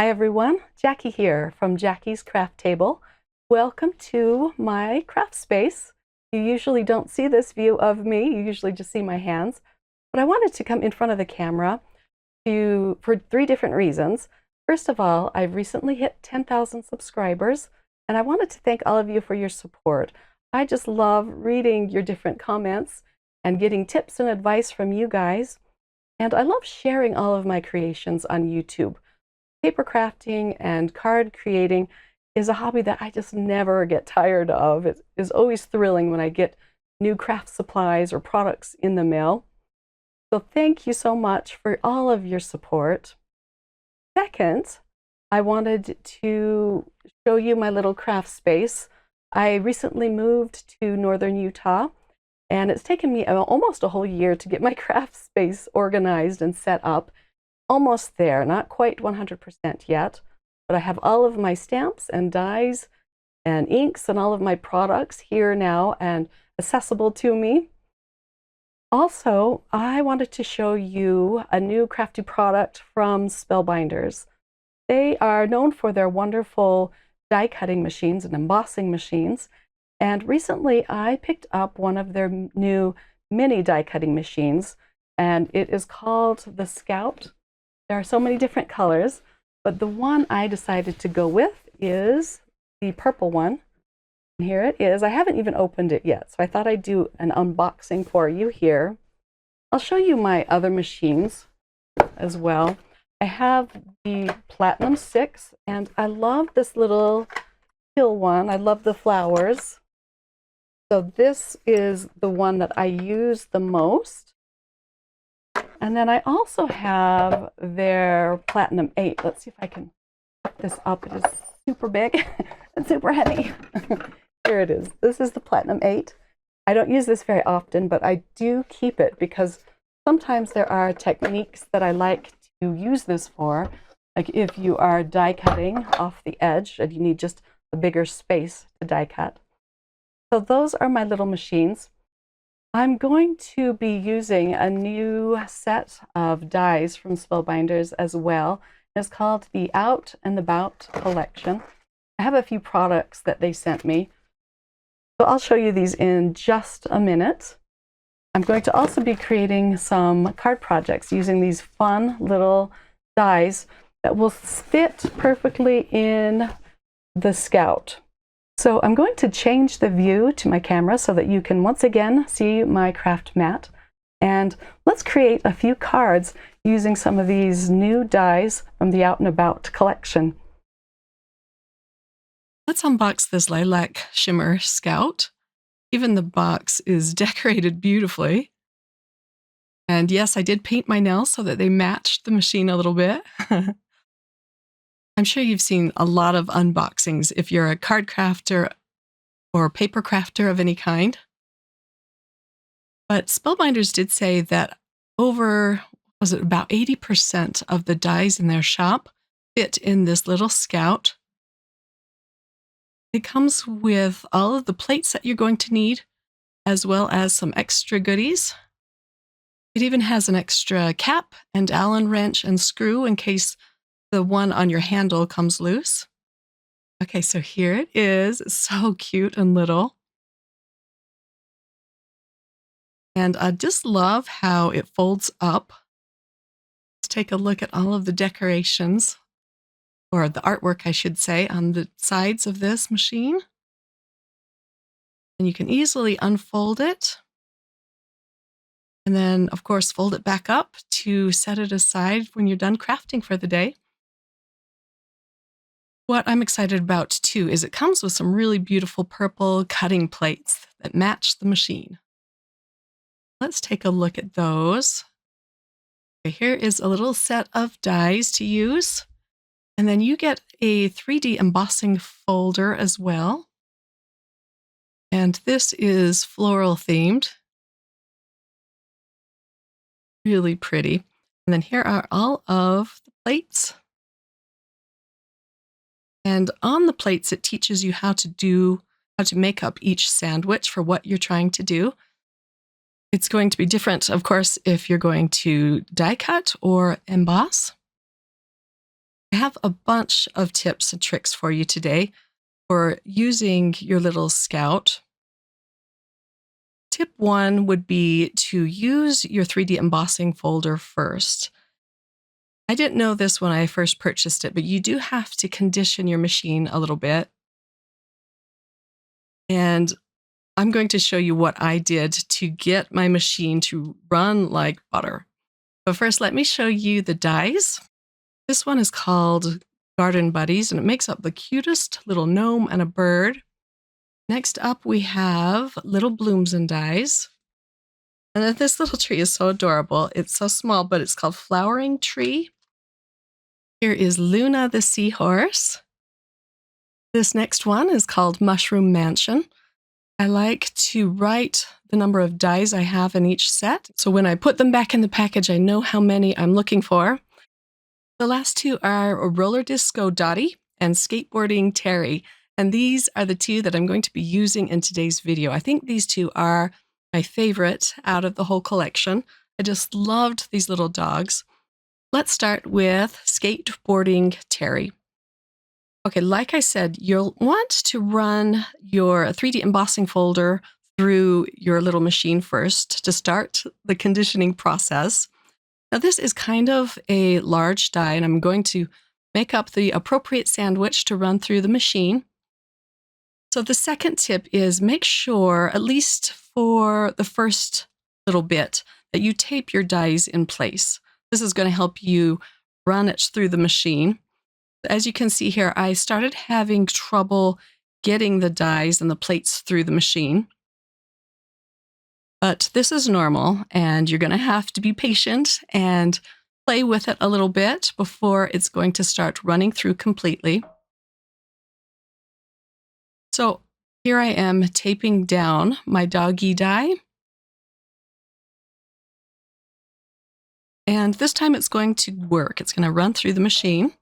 Hi everyone, Jackie here from Jackie's Craft Table. Welcome to my craft space. You usually don't see this view of me, you usually just see my hands, but I wanted to come in front of the camera for three different reasons. First of all, I've recently hit 10,000 subscribers, and I wanted to thank all of you for your support. I just love reading your different comments and getting tips and advice from you guys, and I love sharing all of my creations on YouTube. Paper crafting and card creating is a hobby that I just never get tired of. It is always thrilling when I get new craft supplies or products in the mail. So thank you so much for all of your support. Second, I wanted to show you my little craft space. I recently moved to northern Utah, and it's taken me almost a whole year to get my craft space organized and set up. Almost there, not quite 100% yet, but I have all of my stamps and dies and inks and all of my products here now and accessible to me. Also, I wanted to show you a new crafty product from Spellbinders. They are known for their wonderful die cutting machines and embossing machines, and recently I picked up one of their new mini die cutting machines, and it is called the Scout. There are so many different colors, but the one I decided to go with is the purple one. And here it is. I haven't even opened it yet, so I thought I'd do an unboxing for you here. I'll show you my other machines as well. I have the Platinum 6, and I love this little hill one. I love the flowers. So this is the one that I use the most. And then I also have their Platinum 8. Let's see if I can pick this up. It is super big and super heavy. Here it is. This is the Platinum 8. I don't use this very often, but I do keep it because sometimes there are techniques that I like to use this for. Like if you are die cutting off the edge and you need just a bigger space to die cut. So those are my little machines. I'm going to be using a new set of dies from Spellbinders as well. It's called the Out and About collection. I have a few products that they sent me, so I'll show you these in just a minute. I'm going to also be creating some card projects using these fun little dies that will fit perfectly in the Scout. So I'm going to change the view to my camera so that you can once again see my craft mat. And let's create a few cards using some of these new dies from the Out and About collection. Let's unbox this Lilac Shimmer Scout. Even the box is decorated beautifully. And yes, I did paint my nails so that they matched the machine a little bit. I'm sure you've seen a lot of unboxings if you're a card crafter or paper crafter of any kind. But Spellbinders did say that about 80% of the dies in their shop fit in this little Scout. It comes with all of the plates that you're going to need, as well as some extra goodies. It even has an extra cap and Allen wrench and screw in case the one on your handle comes loose. Okay, so here it is. It's so cute and little. And I just love how it folds up. Let's take a look at all of the decorations, or the artwork, I should say, on the sides of this machine. And you can easily unfold it. And then, of course, fold it back up to set it aside when you're done crafting for the day. What I'm excited about too is it comes with some really beautiful purple cutting plates that match the machine. Let's take a look at those. Okay, here is a little set of dies to use. And then you get a 3D embossing folder as well. And this is floral themed. Really pretty. And then here are all of the plates. And on the plates, it teaches you how to make up each sandwich for what you're trying to do. It's going to be different, of course, if you're going to die cut or emboss. I have a bunch of tips and tricks for you today for using your little Scout. Tip 1 would be to use your 3D embossing folder first. I didn't know this when I first purchased it, but you do have to condition your machine a little bit. And I'm going to show you what I did to get my machine to run like butter. But first, let me show you the dies. This one is called Garden Buddies, and it makes up the cutest little gnome and a bird. Next up, we have little blooms and dies. And then this little tree is so adorable. It's so small, but it's called Flowering Tree. Here is Luna the seahorse. This next one is called Mushroom Mansion. I like to write the number of dies I have in each set. So when I put them back in the package, I know how many I'm looking for. The last two are Roller Disco Dottie and Skateboarding Terry. And these are the two that I'm going to be using in today's video. I think these two are my favorite out of the whole collection. I just loved these little dogs. Let's start with Skateboarding Terry. Okay, like I said, you'll want to run your 3D embossing folder through your little machine first to start the conditioning process. Now, this is kind of a large die, and I'm going to make up the appropriate sandwich to run through the machine. So the second tip is make sure, at least for the first little bit, that you tape your dies in place. This is going to help you run it through the machine. As you can see here, I started having trouble getting the dies and the plates through the machine. But this is normal, and you're going to have to be patient and play with it a little bit before it's going to start running through completely. So here I am taping down my doggy die. And this time it's going to work. It's going to run through the machine.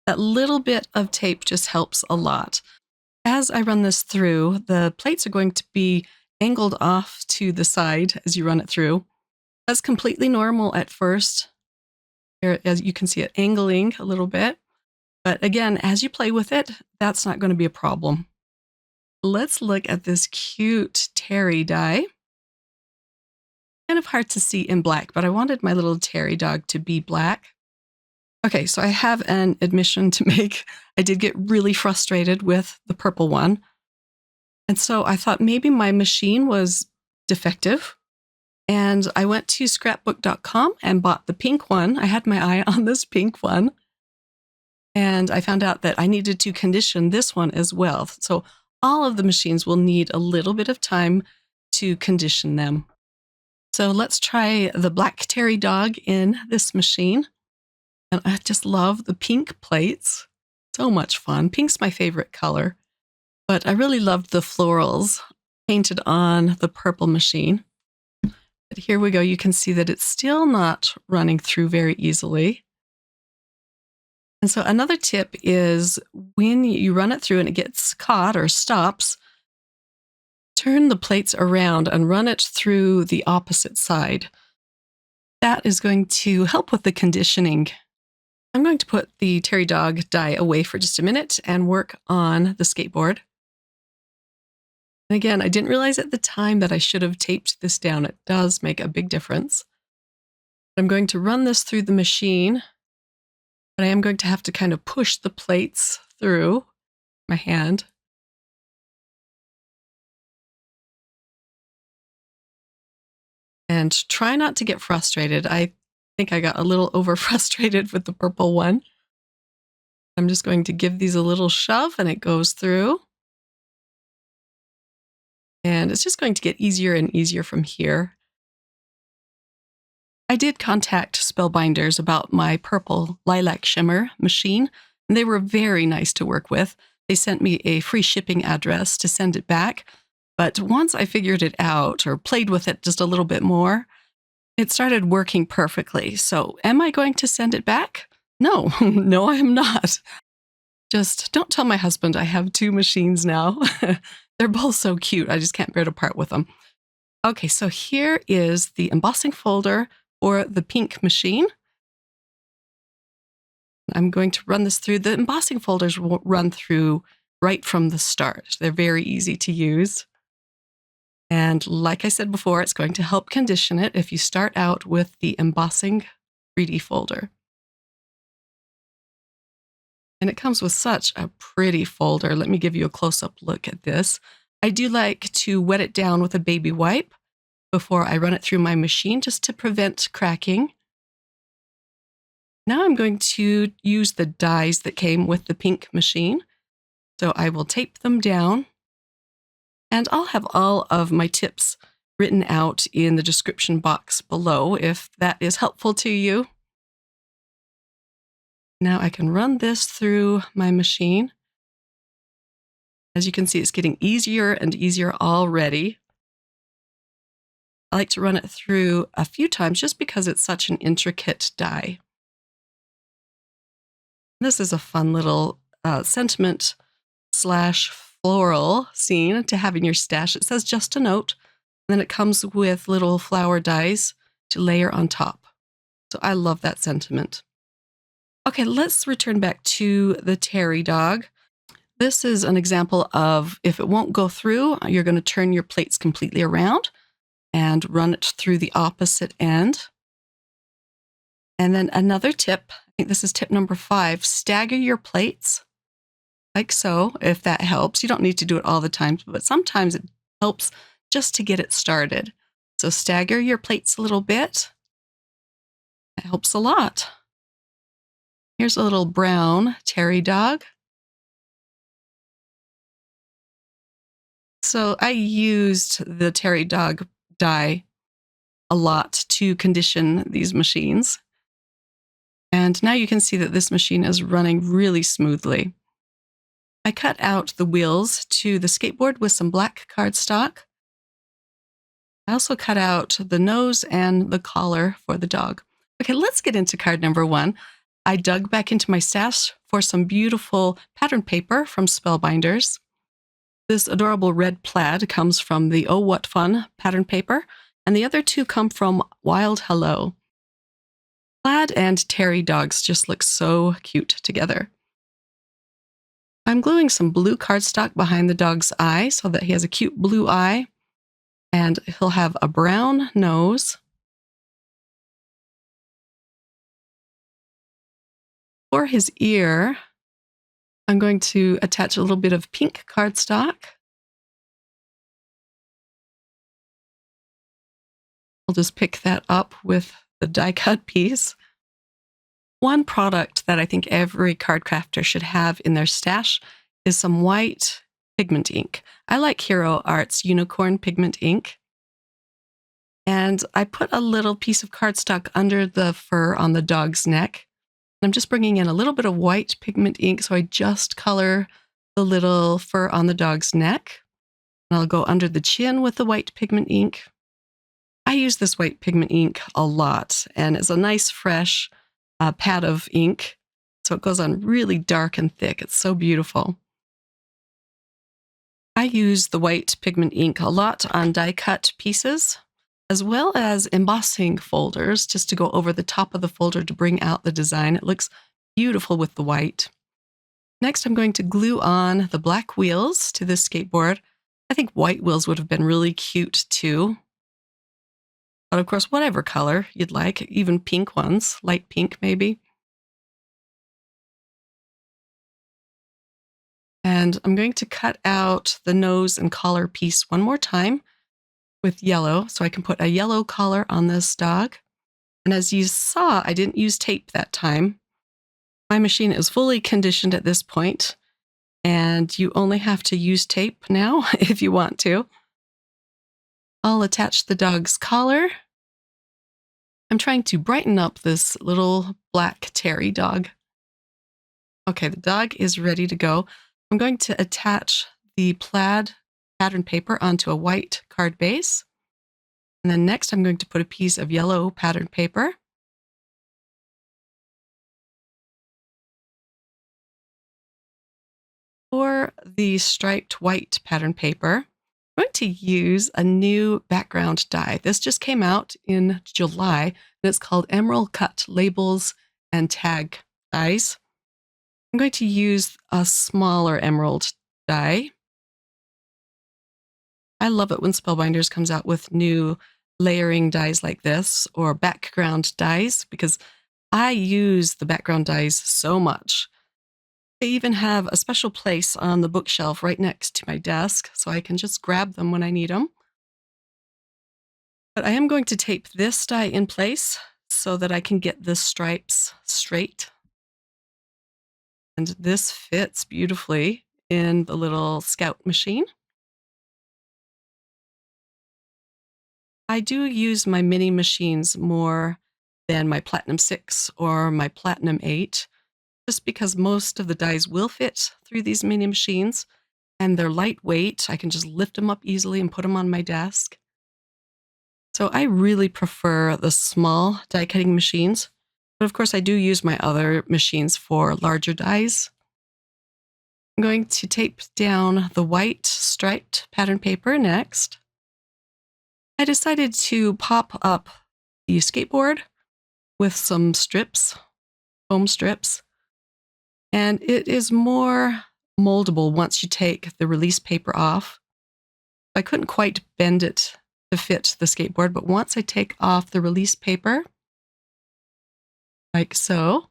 That little bit of tape just helps a lot. As I run this through, the plates are going to be angled off to the side as you run it through. That's completely normal at first. Here, as you can see it angling a little bit. But again, as you play with it, that's not going to be a problem. Let's look at this cute Terry die. Kind of hard to see in black, but I wanted my little Terry dog to be black. Okay, so I have an admission to make. I did get really frustrated with the purple one. And so I thought maybe my machine was defective. And I went to scrapbook.com and bought the pink one. I had my eye on this pink one. And I found out that I needed to condition this one as well. So all of the machines will need a little bit of time to condition them. So let's try the black Terry dog in this machine. And I just love the pink plates. So much fun. Pink's my favorite color. But I really loved the florals painted on the purple machine. But here we go. You can see that it's still not running through very easily. And so another tip is when you run it through and it gets caught or stops, turn the plates around and run it through the opposite side. That is going to help with the conditioning. I'm going to put the Terry dog die away for just a minute and work on the skateboard. And again, I didn't realize at the time that I should have taped this down. It does make a big difference. I'm going to run this through the machine, but I am going to have to kind of push the plates through my hand. And try not to get frustrated. I think I got a little over frustrated with the purple one. I'm just going to give these a little shove and it goes through. And it's just going to get easier and easier from here. I did contact Spellbinders about my purple lilac shimmer machine, and they were very nice to work with. They sent me a free shipping address to send it back. But once I figured it out or played with it just a little bit more, it started working perfectly. So am I going to send it back? No, no, I am not. Just don't tell my husband I have two machines now. They're both so cute. I just can't bear to part with them. Okay, so here is the embossing folder for the pink machine. I'm going to run this through. The embossing folders will run through right from the start. They're very easy to use. And like I said before, it's going to help condition it if you start out with the embossing 3D folder. And it comes with such a pretty folder. Let me give you a close-up look at this. I do like to wet it down with a baby wipe before I run it through my machine just to prevent cracking. Now I'm going to use the dies that came with the pink machine. So I will tape them down, and I'll have all of my tips written out in the description box below if that is helpful to you. Now I can run this through my machine. As you can see, it's getting easier and easier already. I like to run it through a few times just because it's such an intricate die. This is a fun little sentiment / floral scene to have in your stash. It says just a note. Then it comes with little flower dies to layer on top. So I love that sentiment. Okay, let's return back to the Terry dog. This is an example of if it won't go through, you're going to turn your plates completely around and run it through the opposite end. And then another tip, I think this is tip number 5, stagger your plates like so, if that helps. You don't need to do it all the time, but sometimes it helps just to get it started. So stagger your plates a little bit. It helps a lot. Here's a little brown Terry dog. So I used the Terry dog die a lot to condition these machines. And now you can see that this machine is running really smoothly. I cut out the wheels to the skateboard with some black cardstock. I also cut out the nose and the collar for the dog. Okay, let's get into card number 1. I dug back into my stash for some beautiful pattern paper from Spellbinders. This adorable red plaid comes from the Oh What Fun pattern paper, and the other 2 come from Wild Hello. Plaid and Terry dogs just look so cute together. I'm gluing some blue cardstock behind the dog's eye so that he has a cute blue eye, and he'll have a brown nose. For his ear, I'm going to attach a little bit of pink cardstock. I'll just pick that up with the die cut piece. One product that I think every card crafter should have in their stash is some white pigment ink. I like Hero Art's Unicorn Pigment Ink. And I put a little piece of cardstock under the fur on the dog's neck. I'm just bringing in a little bit of white pigment ink, so I just color the little fur on the dog's neck. And I'll go under the chin with the white pigment ink. I use this white pigment ink a lot, and it's a nice, fresh pad of ink. So it goes on really dark and thick. It's so beautiful. I use the white pigment ink a lot on die-cut pieces, as well as embossing folders, just to go over the top of the folder to bring out the design. It looks beautiful with the white. Next, I'm going to glue on the black wheels to this skateboard. I think white wheels would have been really cute too. But of course, whatever color you'd like, even pink ones, light pink maybe. And I'm going to cut out the nose and collar piece one more time with yellow, so I can put a yellow collar on this dog. And as you saw, I didn't use tape that time. My machine is fully conditioned at this point, and you only have to use tape now if you want to. I'll attach the dog's collar. I'm trying to brighten up this little black Terry dog. Okay, the dog is ready to go. I'm going to attach the plaid pattern paper onto a white card base. And then next I'm going to put a piece of yellow pattern paper. For the striped white pattern paper, I'm going to use a new background die. This just came out in July, and it's called Emerald Cut Labels and Tag dies. I'm going to use a smaller emerald die. I love it when Spellbinders comes out with new layering dies like this, or background dies, because I use the background dies so much. They even have a special place on the bookshelf right next to my desk, so I can just grab them when I need them. But I am going to tape this die in place so that I can get the stripes straight. And this fits beautifully in the little Scout machine. I do use my mini machines more than my Platinum 6 or my Platinum 8, just because most of the dies will fit through these mini machines, and they're lightweight. I can just lift them up easily and put them on my desk. So I really prefer the small die cutting machines, but of course I do use my other machines for larger dies. I'm going to tape down the white striped pattern paper next. I decided to pop up the skateboard with some strips, foam strips, and it is more moldable once you take the release paper off. I couldn't quite bend it to fit the skateboard, but once I take off the release paper, like so,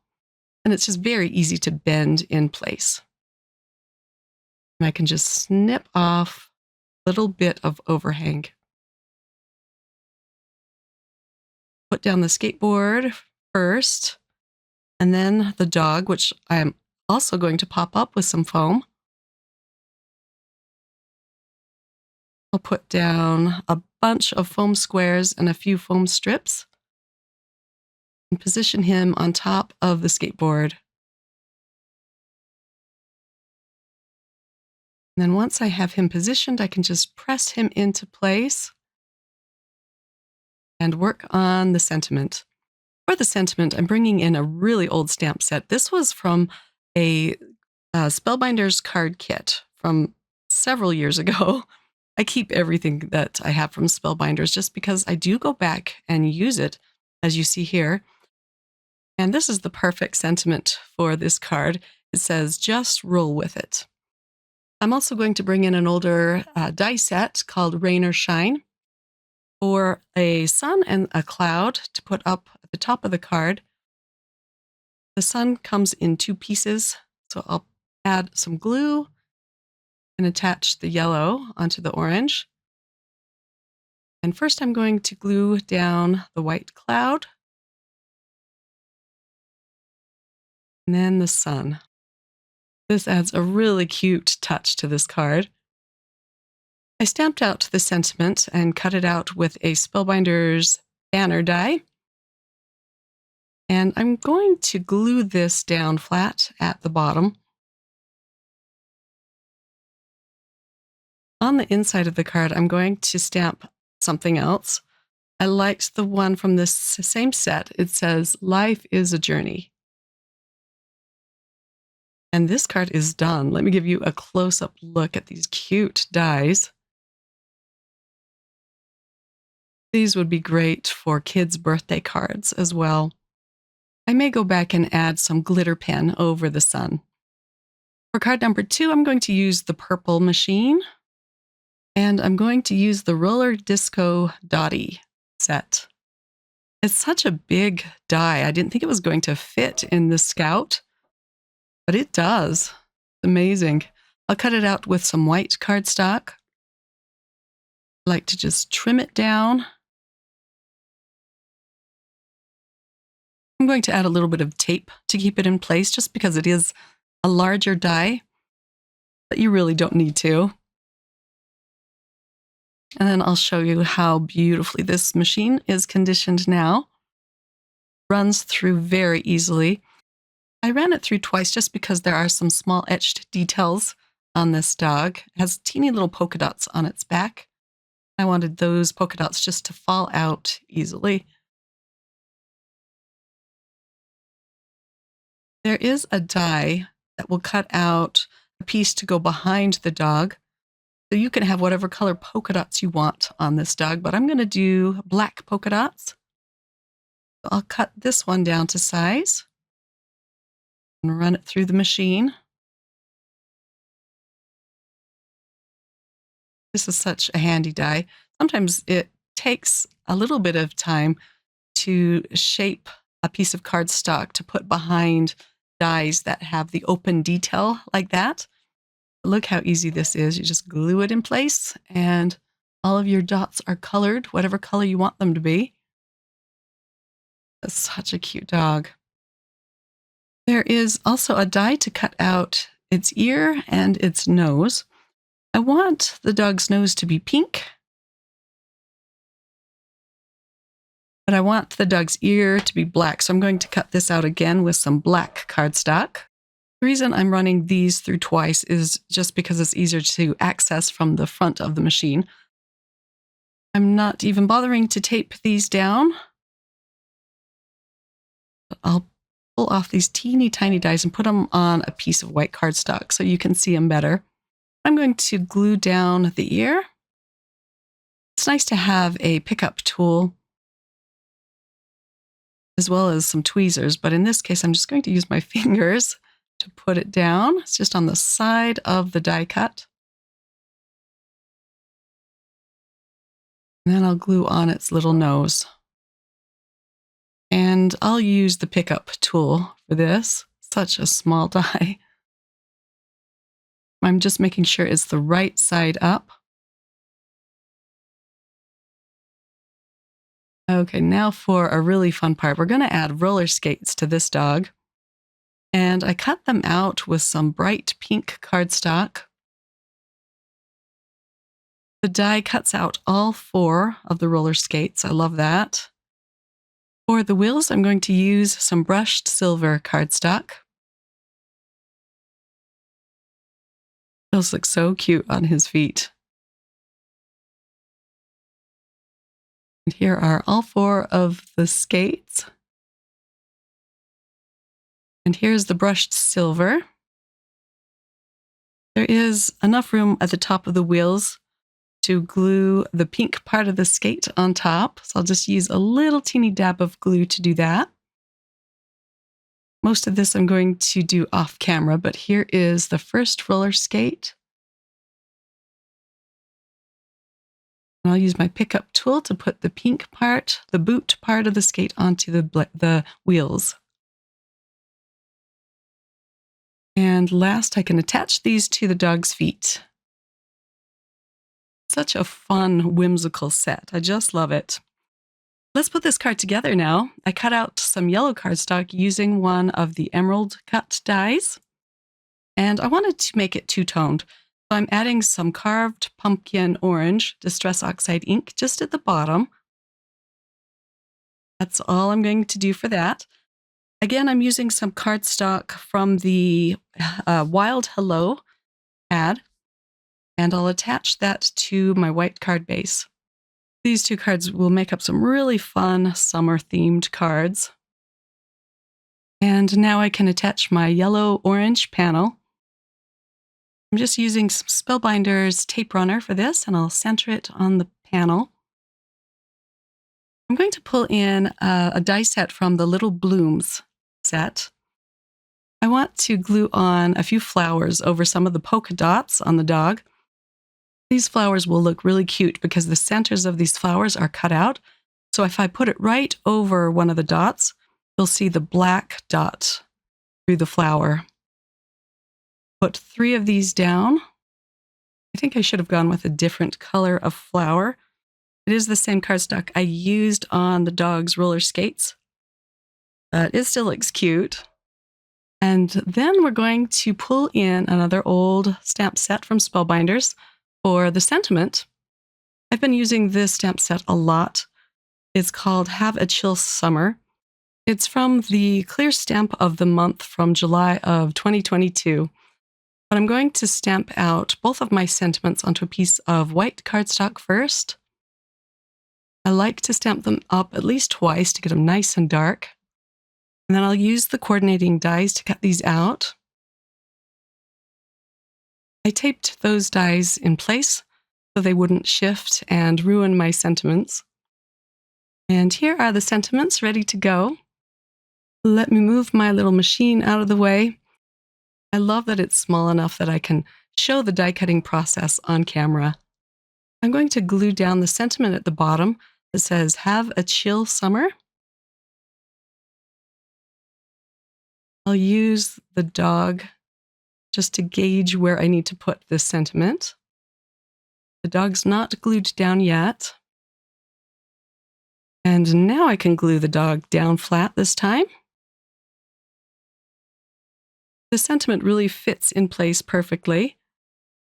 and it's just very easy to bend in place. And I can just snip off a little bit of overhang. Put down the skateboard first, and then the dog, which I'm also going to pop up with some foam. I'll put down a bunch of foam squares and a few foam strips and position him on top of the skateboard. And then once I have him positioned, I can just press him into place and work on the sentiment. For the sentiment, I'm bringing in a really old stamp set. This was from a Spellbinders card kit from several years ago. I keep everything that I have from Spellbinders just because I do go back and use it, as you see here. And this is the perfect sentiment for this card. It says, "Just roll with it." I'm also going to bring in an older die set called Rain or Shine for a sun and a cloud to put up at the top of the card. The sun comes in two pieces, so I'll add some glue and attach the yellow onto the orange. And first I'm going to glue down the white cloud, and then the sun. This adds a really cute touch to this card. I stamped out the sentiment and cut it out with a Spellbinders banner die. And I'm going to glue this down flat at the bottom. On the inside of the card, I'm going to stamp something else. I liked the one from this same set. It says, "Life is a journey." And this card is done. Let me give you a close-up look at these cute dies. These would be great for kids' birthday cards as well. I may go back and add some glitter pen over the sun. For card number 2, I'm going to use the purple machine, and I'm going to use the Roller Disco Dottie set. It's such a big die. I didn't think it was going to fit in the Scout, but it does. It's amazing. I'll cut it out with some white cardstock. I like to just trim it down. I'm going to add a little bit of tape to keep it in place just because it is a larger die, but you really don't need to. And then I'll show you how beautifully this machine is conditioned now. Runs through very easily. I ran it through twice just because there are some small etched details on this dog. It has teeny little polka dots on its back. I wanted those polka dots just to fall out easily. There is a die that will cut out a piece to go behind the dog. So you can have whatever color polka dots you want on this dog, but I'm going to do black polka dots. So I'll cut this one down to size. and run it through the machine. This is such a handy die. Sometimes it takes a little bit of time to shape a piece of cardstock to put behind dies that have the open detail like that. Look how easy this is. You just glue it in place and all of your dots are colored, whatever color you want them to be. That's such a cute dog. There is also a die to cut out its ear and its nose. I want the dog's nose to be pink, but I want the dog's ear to be black. So I'm going to cut this out again with some black cardstock. The reason I'm running these through twice is just because it's easier to access from the front of the machine. I'm not even bothering to tape these down. I'll pull off these teeny tiny dies and put them on a piece of white cardstock so you can see them better. I'm going to glue down the ear. It's nice to have a pickup tool as well as some tweezers, but in this case, I'm just going to use my fingers to put it down. It's just on the side of the die cut. And then I'll glue on its little nose. And I'll use the pickup tool for this. Such a small die. I'm just making sure it's the right side up. Okay, now for a really fun part. We're going to add roller skates to this dog. And I cut them out with some bright pink cardstock. The die cuts out all 4 of the roller skates. I love that. For the wheels, I'm going to use some brushed silver cardstock. Those look so cute on his feet. And here are all 4 of the skates. And here's the brushed silver. There is enough room at the top of the wheels to glue the pink part of the skate on top. So I'll just use a little teeny dab of glue to do that. Most of this I'm going to do off camera, but here is the first roller skate. And I'll use my pickup tool to put the pink part, the boot part of the skate onto the wheels. And last, I can attach these to the dog's feet. Such a fun, whimsical set. I just love it. Let's put this card together now. I cut out some yellow cardstock using one of the emerald cut dies. And I wanted to make it two-toned. So I'm adding some carved pumpkin orange Distress Oxide ink just at the bottom. That's all I'm going to do for that. Again, I'm using some cardstock from the Wild Hello ad, and I'll attach that to my white card base. These 2 cards will make up some really fun summer-themed cards. And now I can attach my yellow-orange panel. I'm just using some Spellbinder's tape runner for this, and I'll center it on the panel. I'm going to pull in a die set from the Little Blooms set. I want to glue on a few flowers over some of the polka dots on the dog. These flowers will look really cute because the centers of these flowers are cut out. So if I put it right over one of the dots, you'll see the black dot through the flower. Put 3 of these down. I think I should have gone with a different color of flower. It is the same cardstock I used on the dog's roller skates. But it still looks cute. And then we're going to pull in another old stamp set from Spellbinders for the sentiment. I've been using this stamp set a lot. It's called Have a Chill Summer. It's from the Clear Stamp of the Month from July of 2022. But I'm going to stamp out both of my sentiments onto a piece of white cardstock first. I like to stamp them up at least twice to get them nice and dark. And then I'll use the coordinating dies to cut these out. I taped those dies in place so they wouldn't shift and ruin my sentiments. And here are the sentiments ready to go. Let me move my little machine out of the way. I love that it's small enough that I can show the die cutting process on camera. I'm going to glue down the sentiment at the bottom that says, "Have a chill summer." I'll use the dog just to gauge where I need to put this sentiment. The dog's not glued down yet. And now I can glue the dog down flat this time. The sentiment really fits in place perfectly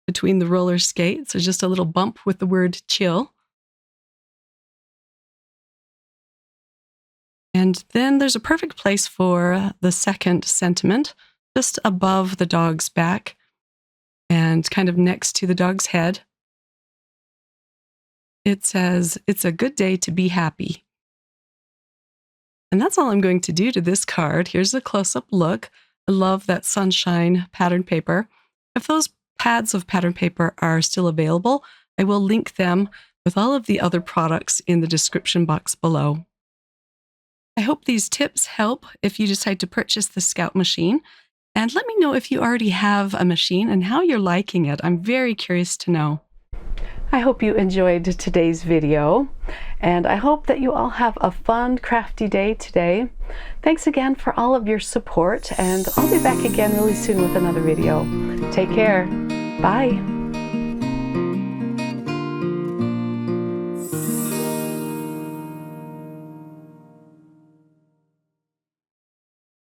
between the roller skates. There's just a little bump with the word chill. And then there's a perfect place for the second sentiment, just above the dog's back and kind of next to the dog's head. It says, "It's a good day to be happy." And that's all I'm going to do to this card. Here's a close-up look. I love that sunshine pattern paper. If those pads of pattern paper are still available, I will link them with all of the other products in the description box below. I hope these tips help if you decide to purchase the Scout machine. And let me know if you already have a machine and how you're liking it. I'm very curious to know. I hope you enjoyed today's video, and I hope that you all have a fun, crafty day today. Thanks again for all of your support, and I'll be back again really soon with another video. Take care. Bye.